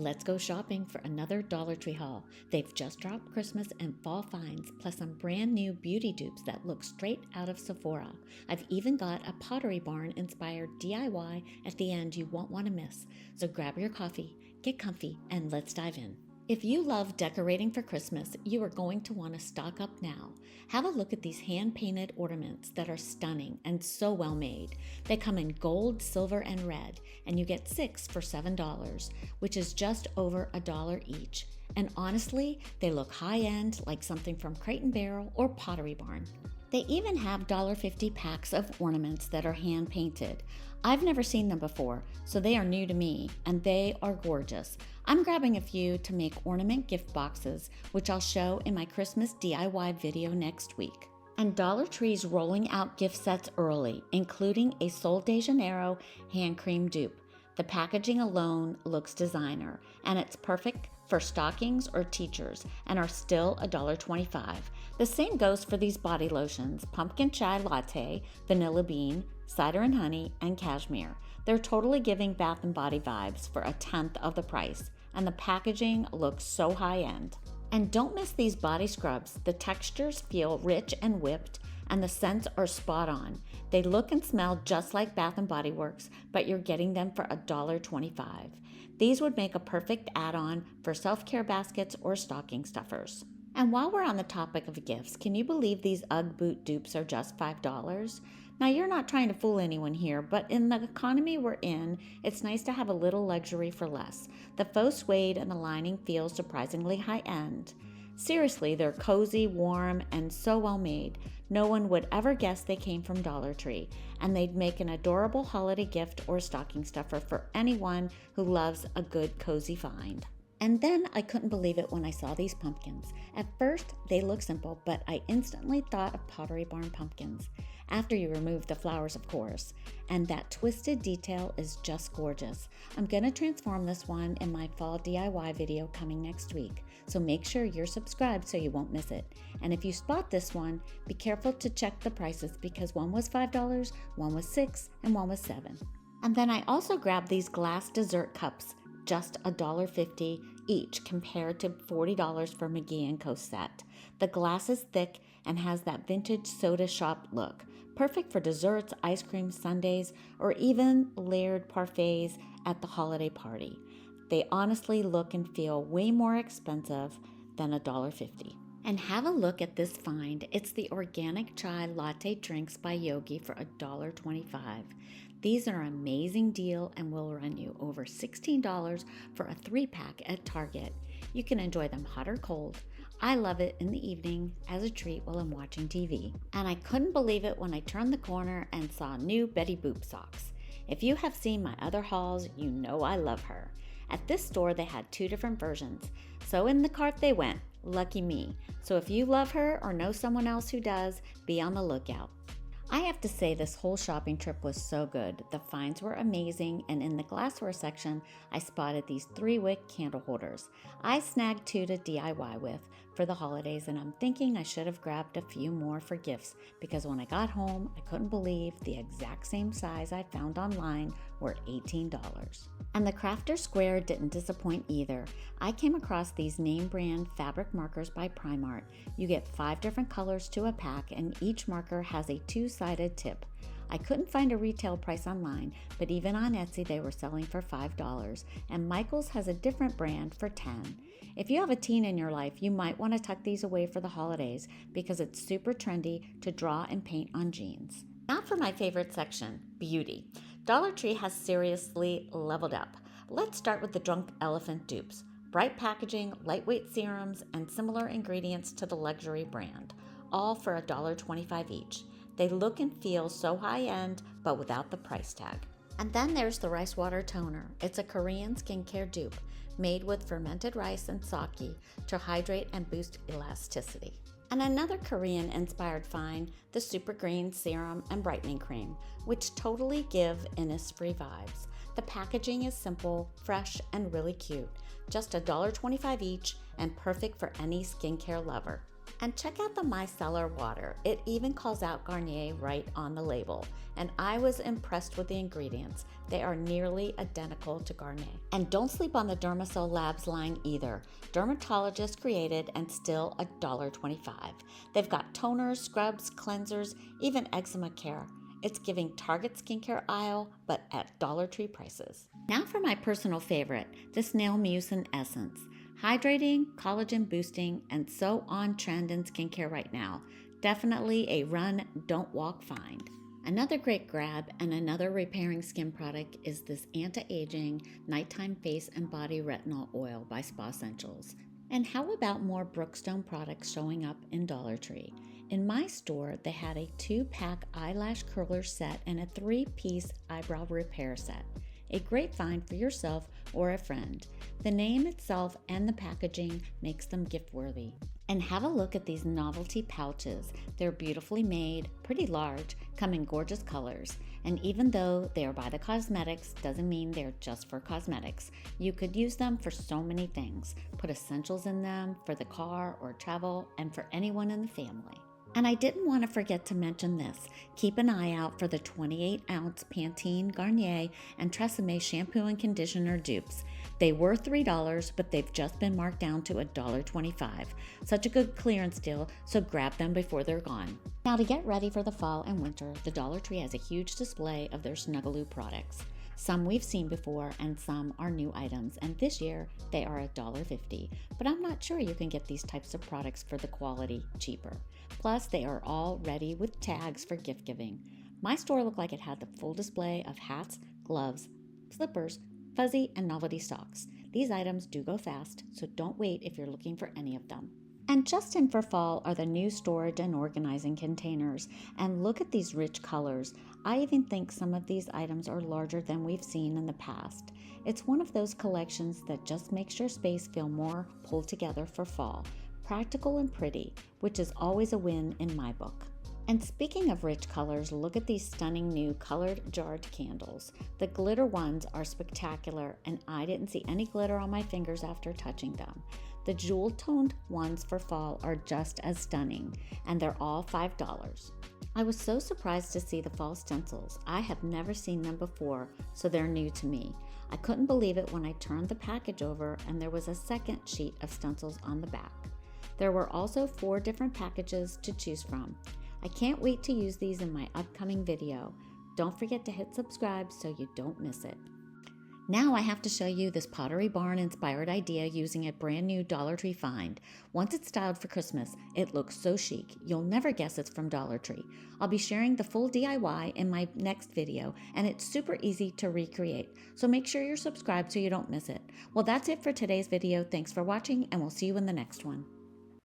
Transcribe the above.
Let's go shopping for another Dollar Tree haul. They've just dropped Christmas and fall finds, plus some brand new beauty dupes that look straight out of Sephora. I've even got a Pottery Barn-inspired DIY at the end you won't want to miss. So grab your coffee, get comfy, and let's dive in. If you love decorating for Christmas, you are going to want to stock up now. Have a look at these hand-painted ornaments that are stunning and so well made. They come in gold, silver, and red, and you get 6 for $7, which is just over $1 each. And honestly, they look high-end, like something from Crate & Barrel or Pottery Barn. They even have $1.50 packs of ornaments that are hand-painted. I've never seen them before, so they are new to me, and they are gorgeous. I'm grabbing a few to make ornament gift boxes, which I'll show in my Christmas DIY video next week. And Dollar Tree's rolling out gift sets early, including a Sol de Janeiro hand cream dupe. The packaging alone looks designer, and it's perfect for stockings or teachers, and are still $1.25. The same goes for these body lotions: pumpkin chai latte, vanilla bean, cider and honey, and cashmere. They're totally giving Bath & Body vibes for 1/10 of the price, and the packaging looks so high-end. And don't miss these body scrubs. The textures feel rich and whipped, and the scents are spot on. They look and smell just like Bath & Body Works, but you're getting them for $1.25. These would make a perfect add-on for self-care baskets or stocking stuffers. And while we're on the topic of gifts, can you believe these UGG boot dupes are just $5? Now, you're not trying to fool anyone here, but in the economy we're in, it's nice to have a little luxury for less. The faux suede and the lining feel surprisingly high-end. Seriously, they're cozy, warm, and so well made. No one would ever guess they came from Dollar Tree, and they'd make an adorable holiday gift or stocking stuffer for anyone who loves a good cozy find. And then I couldn't believe it when I saw these pumpkins. At first, they look simple, but I instantly thought of Pottery Barn pumpkins. After you remove the flowers, of course. And that twisted detail is just gorgeous. I'm going to transform this one in my fall DIY video coming next week, so make sure you're subscribed so you won't miss it. And if you spot this one, be careful to check the prices, because one was $5, one was $6, and one was $7. And then I also grabbed these glass dessert cups, just $1.50 each, compared to $40 for McGee & Co. set. The glass is thick and has that vintage soda shop look, perfect for desserts, ice cream sundaes, or even layered parfaits at the holiday party. They honestly look and feel way more expensive than $1.50. And have a look at this find. It's the organic chai latte drinks by Yogi for $1.25. These are an amazing deal and will run you over $16 for a 3-pack at Target. You can enjoy them hot or cold. I love it in the evening as a treat while I'm watching TV. And I couldn't believe it when I turned the corner and saw new Betty Boop socks. If you have seen my other hauls, you know I love her. At this store, they had 2 different versions, so in the cart they went. Lucky me. So if you love her or know someone else who does, be on the lookout. I have to say, this whole shopping trip was so good. The finds were amazing, and in the glassware section, I spotted these 3-wick candle holders. I snagged 2 to DIY with for the holidays, and I'm thinking I should have grabbed a few more for gifts, because when I got home, I couldn't believe the exact same size I found online were $18. And the Crafter Square didn't disappoint either. I came across these name brand fabric markers by Primart. You get 5 different colors to a pack, and each marker has a 2-sided tip. I couldn't find a retail price online, but even on Etsy they were selling for $5, and Michael's has a different brand for $10. If you have a teen in your life, you might want to tuck these away for the holidays, because it's super trendy to draw and paint on jeans. Now for my favorite section, beauty. Dollar Tree has seriously leveled up. Let's start with the Drunk Elephant dupes. Bright packaging, lightweight serums, and similar ingredients to the luxury brand, all for $1.25 each. They look and feel so high-end, but without the price tag. And then there's the Rice Water Toner. It's a Korean skincare dupe made with fermented rice and sake to hydrate and boost elasticity. And another Korean-inspired find, the Super Green Serum and Brightening Cream, which totally give Innisfree vibes. The packaging is simple, fresh, and really cute. Just $1.25 each, and perfect for any skincare lover. And check out the micellar water. It even calls out Garnier right on the label. And I was impressed with the ingredients. They are nearly identical to Garnier. And don't sleep on the Dermasul Labs line either. Dermatologist created and still $1.25. They've got toners, scrubs, cleansers, even eczema care. It's giving Target skincare aisle, but at Dollar Tree prices. Now for my personal favorite, the Snail Mucin Essence. Hydrating, collagen boosting, and so on trend in skincare right now. Definitely a run, don't walk find. Another great grab and another repairing skin product is this anti-aging nighttime face and body retinol oil by Spa Essentials. And how about more Brookstone products showing up in Dollar Tree? In my store, they had a 2-pack eyelash curler set and a 3-piece eyebrow repair set. A great find for yourself or a friend. The name itself and the packaging makes them gift-worthy. And have a look at these novelty pouches. They're beautifully made, pretty large, come in gorgeous colors. And even though they are by the cosmetics, doesn't mean they're just for cosmetics. You could use them for so many things. Put essentials in them for the car or travel and for anyone in the family. And I didn't want to forget to mention this. Keep an eye out for the 28-ounce Pantene, Garnier, and Tresemme shampoo and conditioner dupes. They were $3, but they've just been marked down to $1.25. Such a good clearance deal, so grab them before they're gone. Now to get ready for the fall and winter, the Dollar Tree has a huge display of their Snuggaloo products. Some we've seen before and some are new items, and this year they are $1.50. But I'm not sure you can get these types of products for the quality cheaper. Plus, they are all ready with tags for gift giving. My store looked like it had the full display of hats, gloves, slippers, fuzzy, and novelty socks. These items do go fast, so don't wait if you're looking for any of them. And just in for fall are the new storage and organizing containers. And look at these rich colors. I even think some of these items are larger than we've seen in the past. It's one of those collections that just makes your space feel more pulled together for fall. Practical and pretty, which is always a win in my book. And speaking of rich colors, look at these stunning new colored jarred candles. The glitter ones are spectacular, and I didn't see any glitter on my fingers after touching them. The jewel-toned ones for fall are just as stunning, and they're all $5. I was so surprised to see the fall stencils. I have never seen them before, so they're new to me. I couldn't believe it when I turned the package over and there was a second sheet of stencils on the back. There were also 4 different packages to choose from. I can't wait to use these in my upcoming video. Don't forget to hit subscribe so you don't miss it. Now I have to show you this Pottery Barn-inspired idea using a brand new Dollar Tree find. Once it's styled for Christmas, it looks so chic, you'll never guess it's from Dollar Tree. I'll be sharing the full DIY in my next video, and it's super easy to recreate. So make sure you're subscribed so you don't miss it. Well, that's it for today's video. Thanks for watching, and we'll see you in the next one.